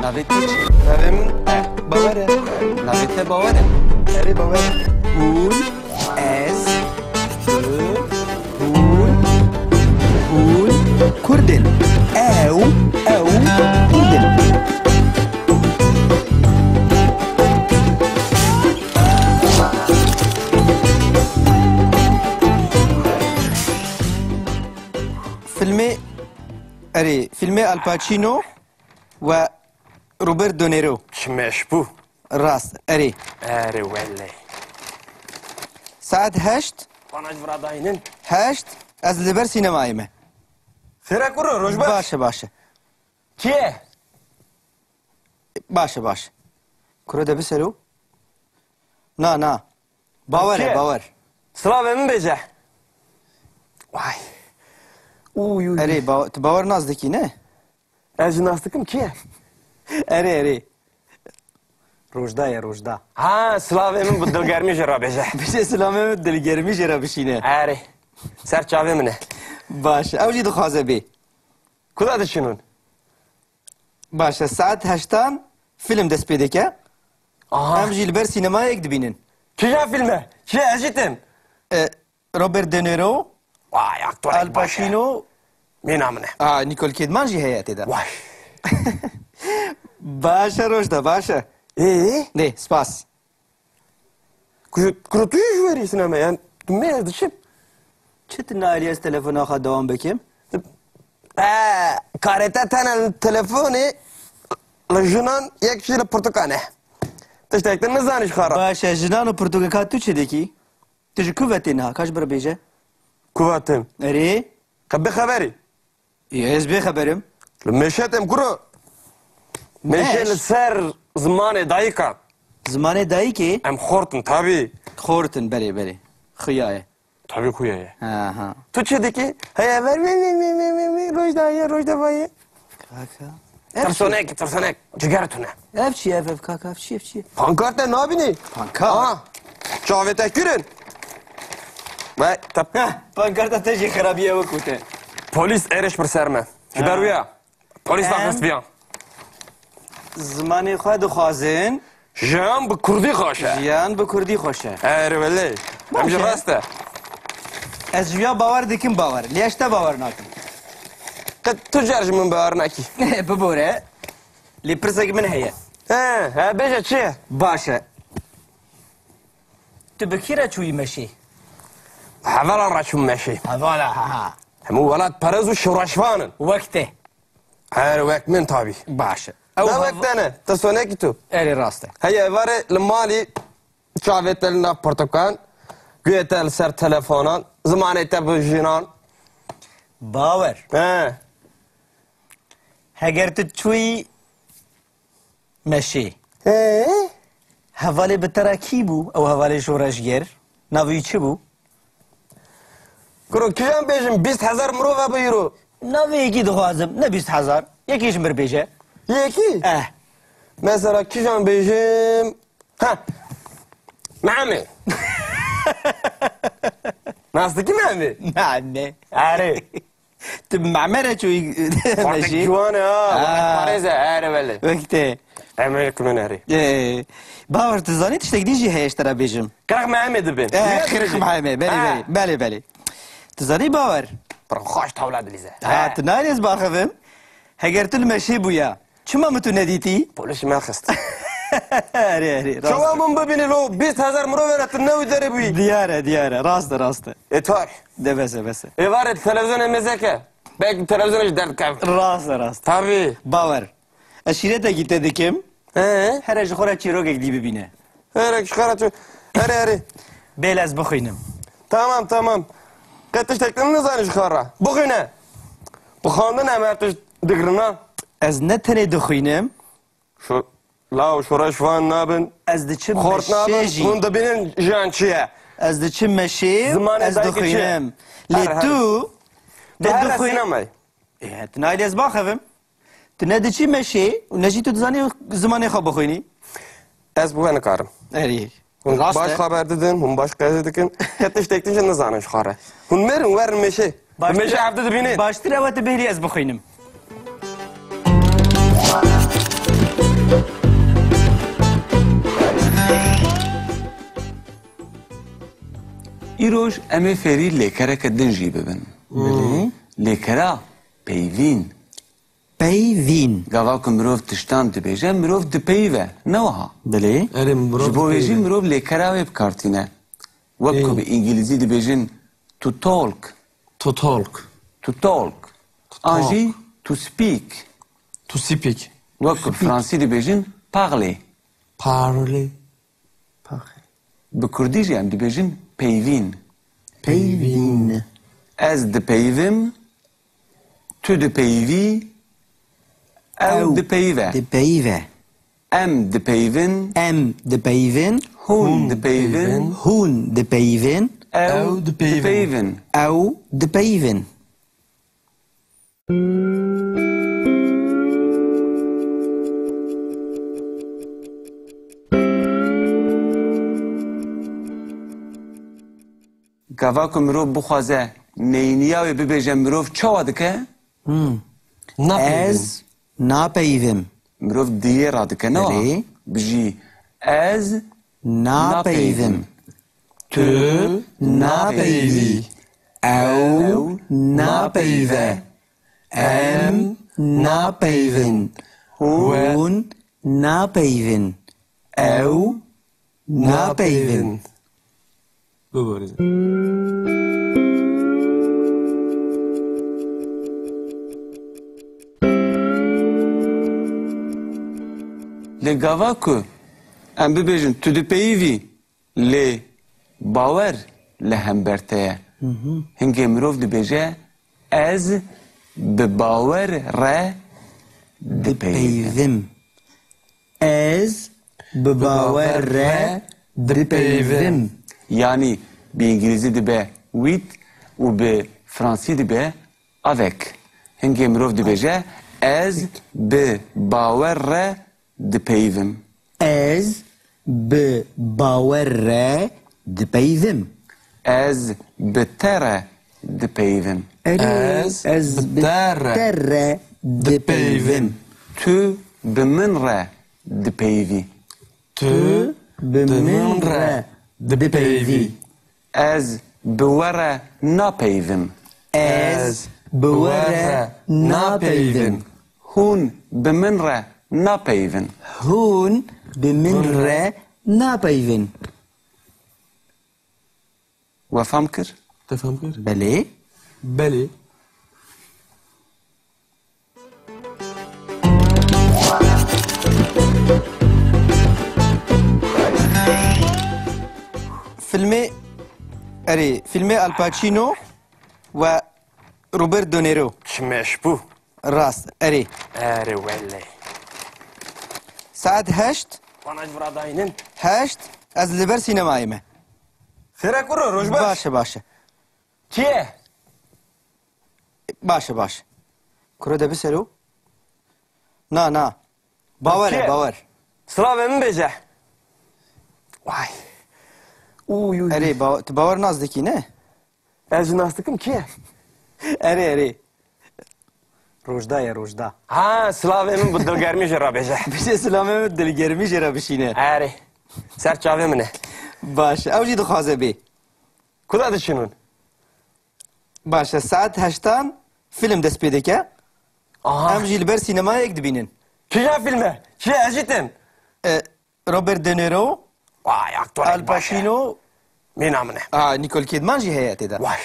Navê te çi? Navê min Bawer e. Navê te bawer e? Erê Bawer e. Hûn, ez, tu, hûn, Kurdin. Ew, Kurdin. فیلمی Al Pacino و روبرت دونیرو. Çimeş bu. راست اری Erê wele. ساعت 8 Bana vradayının. 8 از لبر سینمایی مه Fere kuru rojbaş. باشه باشه Kiye? باشه کرو ده بسرو نه باوره باور Sıra mi bece? Vay. Uy. اری باور نزدیکی نه Ejnastıkım kiye? اری روجدا Ha Slavem'in bu dilgermiş bece. بشه اسلامه دلگرمی جرا بشینه Eri. Serçave mi ne? باشه اوجی دخوازه بی Kuda düşünün. باشه ساعت 8 فیلم دست پیدا که Aha. هم جی لبر سینمایی یک دبینن Kiye filme? Kiye ejitin? روبرت دونیرو Vay aktör. Al Pacino Mina mı ne? نیکول کیدمان جی هیاتی ده Vay. باشه روجدا باشه نه سپاس Kurutuyu iş veriyorsun ama yani. Ne yazdıçım? چطور نالیاز تلفن آخه دوام بکیم؟ Karete tenen telefonu Lajınan یک kişiyle portakane. Teştekten ne zanış kara? باشه جنان و پرتوگکات تو چه دیکی؟ تو جو کووتی نه کاش بر بیجه؟ Kuvatim. اری؟ Kabbe haberi. یه بی خبرم Meşetem kuru. Meşel ser zamanı dayıka. زمان دایی که Em hortun tabi. خورتن بله خیاه Tabi kuyaya. ها Türkçedeki heye ver rojda bayi. Tersonek. Cigaretune. اف چی اف کاکا اف چی Pankarte ne abini? پانکار Aha. Çavete kürün. Ve tap. پانکارتا تجی خرابیه و کوته Polis eriş bir serme. Jiberuya. Polis daxist biyan. زمانی خواهد خوازن Jiyan bu kurdi xoşe. جیان به کردی خوشه Erveli. Hemci raste. از جویا باور دیکم باور لیشتا باور ناکم Tüccar jimin bağırnaki. ببوره لی پرسک من هیه He beje çi? باشه تو بکیره چوی مشی Havalan raçum meşi. هوالا ها Hemu velat parazu şuraşvanın. وقته Her vek min tabi. باشه Ne vektene? Tasoneki tu. اری راسته Heye vare limali çavetelina portokan. Güyetel ser telefonan. Zamanete bu jinan. باور He. هگر تو چوی مشی He. حوالی به ترکی بو او حوالی شورشگر نوی چی بو؟ Kuru kijan bejim 20,000 muro ve buyuru. نوی یکی دخوازم نه 20,000 یکیش بر بیجه Yeki. Mesela kijan bejim. Ha. Mami. Nasıl ki mami? نه نه Ari. تو معمره چوی Artık مشی güvane ha. Pareze erveli. وقته Amerika'nın eri. باور تزانی تشتک دیجی هیش ترا بیجم Kırık Mehmet'i ben. خیرخ محمه بله تزانی باور Hoş tavladı bize. ها تناریز باخویم هگر تو المشی بویا چما متو ندیتی؟ Polis merkez. اری Çavamın bebini lo 20,000 muro veretin ne öderi bu? دیاره راسته Etar. ده بسه Var et televizyon emezeke. Belki televizyon hiç dert kav. راسته Tabii. باور اشیره گیته دکم هر اج خورا چیروگ دی ببینه Her çıkaratı. Eri. بیل از بخوینم Tamam. Katış tekniğini zanı çıkara. Bugüne. Bu kandın emertiş digrina. از نتنه دخوینم Şu la şura şuan nabın. از دچم Kort nabın. مشیجی Bunda benim jançiye. از دچم مشیم زمان از دایکی دخوینم چیه؟ لی هر. تو Her دخوین sinemay. تنایلی از باخویم تو ندچی مشی و نجی تو دزانی زمانی خواب بخوینی Ez bu beni karım. اری Hun baş راسته haber dedin, hun baş gazete dikin. Katış tekniğini ne zanı çıkara. Hun verin meşe. Meşe hafta da beni. باشتر اوت بهری از بخوینم ایروش امی فری لیکره که دنجی ببین لیکره پیوین پیوین گاوا که مروف تشتان دبیجه مروف دپیوه نوها بله ارم برو جبو بیجی مروف لیکره ویب کارتینه وکو به انگلیزی دبیجن to talk To talk. آنجی to speak To speak. وکو فرانسی دبیجن parler Parler. به کردی جی هم دبیجن پیوین پیوین از دپیویم تو دپیوی او دپیوه دپیوه ام دپیوین ام دپیوین هون دپیوین هون دپیوین او دپیوین او دپیوین گاوا که مروف بخوازه نینیاوی ببیجه مروف چوا دکه؟ از ناپیویم مروف دیه را دکه نوا بله. بجی از ناپیویم تو ناپیوی او ناپیوه ام ناپیوین هون ناپیوین او ناپیوین ببارید. لگاوا که ام ببیجن تو دپیوی لی باور لهم برته هنگی مروف دبیجه از به باور را دپیویم دپیویم از بباور را دپیویم یعنی به انگلیزی دبه ویت و به فرانسی دبه avec هنگی مروف دبیجه از به باور را دپیویم از بباور را دپیویم از به تره دپیویم از بتر دپیویم تو به من را دپیوی تو بمن را دپیوی از به وره نپیویم از بوره ناپیویم هون به من را نپیوین هون بمن را ناپیوین وفهم کر؟ تفهم کرد؟ بله بله. فیلم الپاچینو و روبرت دونیرو چمش بو. راست اره ولی. ساعت 8 بانج براداینن. 8 از لبر سینمایمه خیره کرو روش باش. باشه کیه؟ باشه کرو ده بسرو نه باوره باور سلام من بجه. وای. اوی. اره باور نزدیکی نه از ناستکم کیه؟ اره روجدا ها سلام من بود دلگرمی جرا بجه. بیشه سلامه دلگرمی جرا بشینه اره. سر چاوه منه. باشه اوجی دخوازه بی کدا دشنون؟ باشه ساعت 8 فیلم دست پیده که آها. ام جی لبر سینما یک دبینن کجا فیلمه؟ چیه ازیتن؟ روبرت دنیرو وای اکتوال الپاشینو مینامنه. نیکول کیدمان جی هیئتی ده وای.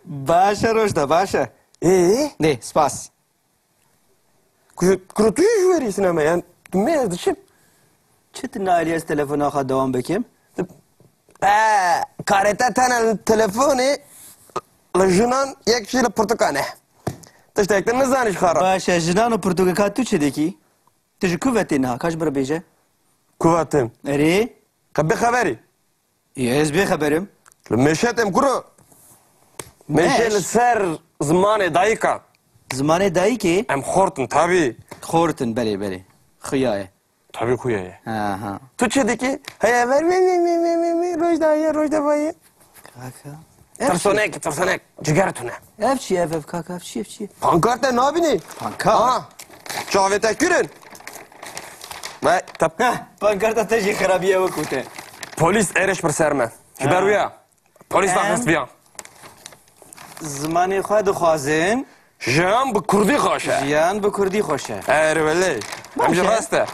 باشه روشدا باشه نه سپاس Kurutuyu veriyorsun ama yani. Düğmeye dışım. چت نالی از تلفن آخه دوام بکیم Kareta tane telefonu لجنان یک شیل پرتقانه. تشتاقتن نزانش خارا. باشه جنان و پرتوگکات تو چه دکی؟ تجو کوتی نه کاش برا بیجه Kuvatim. اری Kabbe haberi. یز بی خبرم Meşetem kuru. Meşel ser zamanı dayıka. زمان دایی که Em hortun tabi. خورتن بله خیاه Tabi kuyaya. ها Tu çedeki haya ver rojda bayi. Tırsonek. Cigaretune. اف چی اف کاکا اف چی Pankarte ne abini? پانکا Ha. Çavete kürün. Vay tap. Pankarta te jî xerabiye wekû te. Polis êrişt bir ser me. Ji ber wî ya. Polis Em. daxist viya. Zimanê xwe dixwazin, Jiyan bi Kurdî xweş e. jiyan bi Kurdî xweş e. Êrê welê. Em ji Baş e. rast e.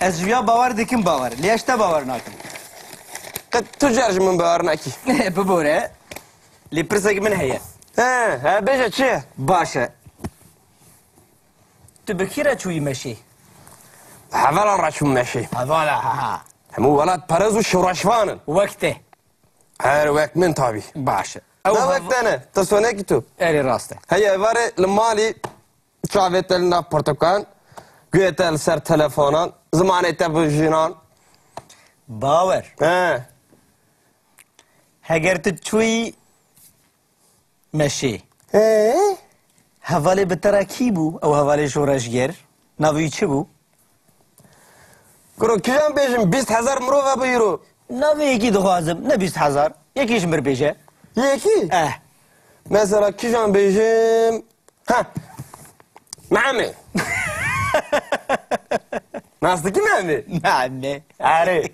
Ez ji ya bawer dikim bawer. Lê ez te bawer nakim. Qet tu cer ji min bawer nekî. Bibore. Lê pirsekî min heye. He bêje çi ye? Baş e. Tu bi kî re çûyî meşê? Hevelan re çûm meşê. Hevala ha. Hemû welat perez û şewreşvanin. Wek te. Her wek min tabî. Baş e. Ne wek te ne? Tu sonekî tu. Erê rast e. Heye evarê li malî çavê te li nav portokan, guyê te li ser telefonan, zimanê te bi jinan. Bawer. He. Heger tu çûyî meşê. He? Hevalê bi te re kî bû? Ew hevalê şoreşger. Navî çi bû? Kuro kîjan bêjim 20,000 mirov e bîro. Navê yekî dixwazim. Ne 20,000. Yekî ji mir bêje. Yekî? Eh. Mesela kîjan bêjim... Ha. Mehmet. Nasıl Mehmet? Anne. Erê.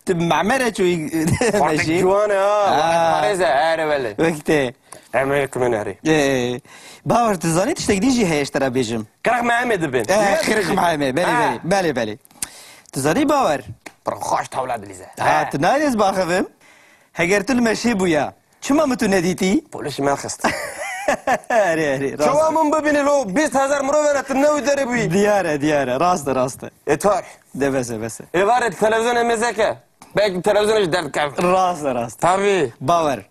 Tu memere çûyî Artık meşê. ciwan e ha. Ha. Parêz e erê welê. Wek te. Em ê kimin erê. Bawer tu zanî tiştek din jî heye ji te re bêjim. Kirak Mehmet dibin. Xirix me. Belê belê. Tu zanî bawer. Bir xweş tawla dilîze. Ha tu nayê baxivim. Heger tu li meşê bûya. Çima min tu nedîtî? Polis me xist. Erê. Çawa min bibînî lo 20,000 mirov e tu newî derê bûyî. Diyare. Rast e. Etar. Devese. Êvarê televîzyonê mêzeke. Belki televizyona ji derdikev. Rast. Tabii. Bawer.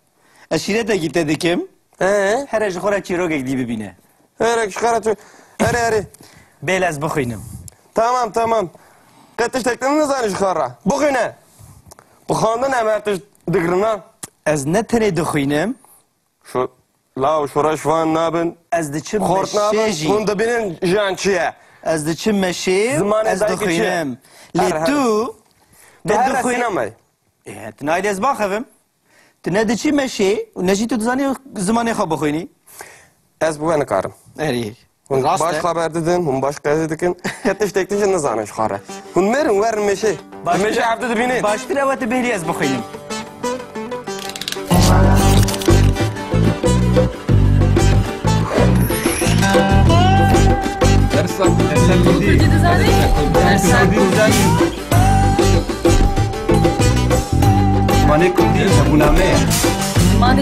Ez şîretekî te dikim. He? Here ji xwe re çîrokek dî bibîne. Erek çıkara tu. Erê. Bêl ez bixwînim. Tamam. Qetiş tekten ne zanış xara. Bugüne. Bu xandın emertiş digrina. Ez ne tenê dixwînim. Şu lav şura şvan nabın. Ez diçim Xort nabın. meşê jî. Bunda binin jançiye. Ez diçim meşê. Zimanê Ez dayîkê dixwînim. çi? Her, Lê her. tu Te her dixwîn- sinemay. Tu nayê ez baxivim. Tu ne diçî meşê û ne jî tu dizanî zimanê xwe bixwînî. Ez bu ne karım. Erê. Hun Rast baş e. haber dedin, hun baş gazete dikin. Qetiş tekten ne zanış xara. Hun merin verin meşe. Meşe hafta dibinin. Baştir ev te bêlî ez bixwînim. Mane